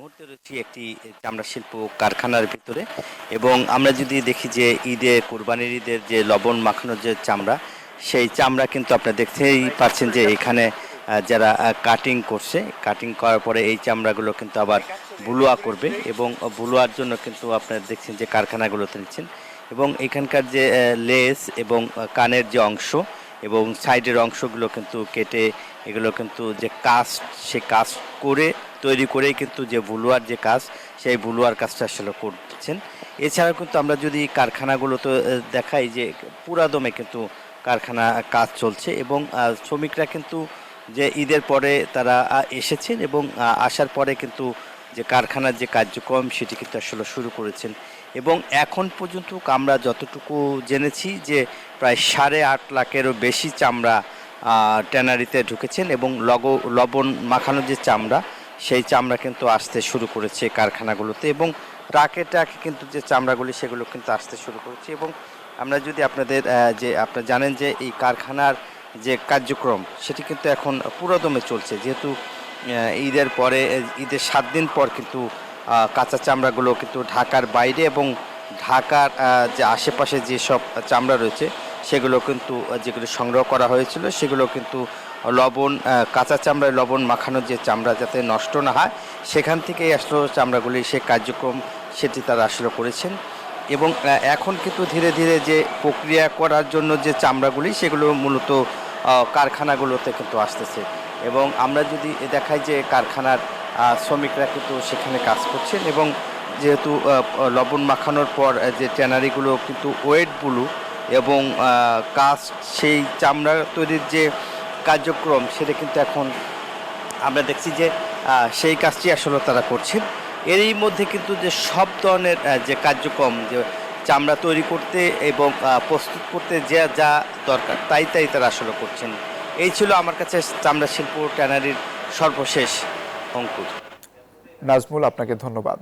মুহূর্তে রয়েছি একটি চামড়া শিল্প কারখানার ভিতরে এবং আমরা যদি দেখি যে কোরবানির ঈদের যে লবণ মাখানোর যে চামড়া, সেই চামড়া কিন্তু আপনারা দেখতেই পাচ্ছেন যে এখানে যারা কাটিং করছে, কাটিং করার পরে এই চামড়াগুলো কিন্তু আবার বুলুয়া করবে এবং বুলুয়ার জন্য কিন্তু আপনারা দেখছেন যে কারখানাগুলোতে নিচ্ছেন এবং এখানকার যে লেস এবং কানের যে অংশ এবং সাইডের অংশগুলো কিন্তু কেটে এগুলো কিন্তু যে কাস্ট, সে কাস্ট করে তৈরি করেই কিন্তু যে ভুলুয়ার যে কাজ, সেই ভুলুয়ার কাজটা আসলে করছেন। এছাড়াও কিন্তু আমরা যদি কারখানাগুলোতে দেখাই যে পুরাদমে কিন্তু কারখানা কাজ চলছে এবং শ্রমিকরা কিন্তু যে ঈদের পরে তারা এসেছেন এবং আসার পরে কিন্তু যে কারখানার যে কার্যক্রম সেটি কিন্তু আসলে শুরু করেছেন এবং এখন পর্যন্ত আমরা যতটুকু জেনেছি যে প্রায় 8.5 লাখেরও বেশি চামড়া ট্যানারিতে ঢুকেছেন এবং লবণ মাখানোর যে চামড়া, সেই চামড়া কিন্তু আসতে শুরু করেছে কারখানাগুলোতে এবং ট্রাকে ট্রাকে কিন্তু যে চামড়াগুলি সেগুলো কিন্তু আসতে শুরু করেছে এবং আমরা যদি আপনাদের যে আপনারা জানেন যে এই কারখানার যে কার্যক্রম সেটি কিন্তু এখন পুরোদমে চলছে, যেহেতু ঈদের পরে ঈদের 7 দিন পর কিন্তু কাঁচা চামড়াগুলো কিন্তু ঢাকার বাইরে এবং ঢাকার যে আশেপাশে যেসব চামড়া রয়েছে সেগুলো কিন্তু যেগুলো সংগ্রহ করা হয়েছিল সেগুলো কিন্তু কাঁচা চামড়ায় লবণ মাখানোর যে চামড়া যাতে নষ্ট না হয় সেখান থেকেই আসলে চামড়াগুলি সে কার্যক্রম সেটি তারা আসলে করেছেন এবং এখন কিন্তু ধীরে ধীরে যে প্রক্রিয়া করার জন্য যে চামড়াগুলি সেগুলো মূলত কারখানাগুলোতে কিন্তু আসতেছে এবং আমরা যদি দেখাই যে কারখানার শ্রমিকরা কিন্তু সেখানে কাজ করছেন এবং যেহেতু লবণ মাখানোর পর যে ট্যানারিগুলো কিন্তু ওয়েট ব্লু এবং কাস্ট, সেই চামড়া তৈরির যে কার্যক্রম সেটা কিন্তু এখন আমরা দেখছি যে সেই কাজটি আসলে তারা করছেন। এরই মধ্যে কিন্তু যে সব ধরনের যে কার্যক্রম, যে চামড়া তৈরি করতে এবং প্রস্তুত করতে যা যা দরকার তাই তারা আসলে করছেন। এই ছিল আমার কাছে চামড়া শিল্প ট্যানারির সর্বশেষ অঙ্কুর। নাজমুল, আপনাকে ধন্যবাদ।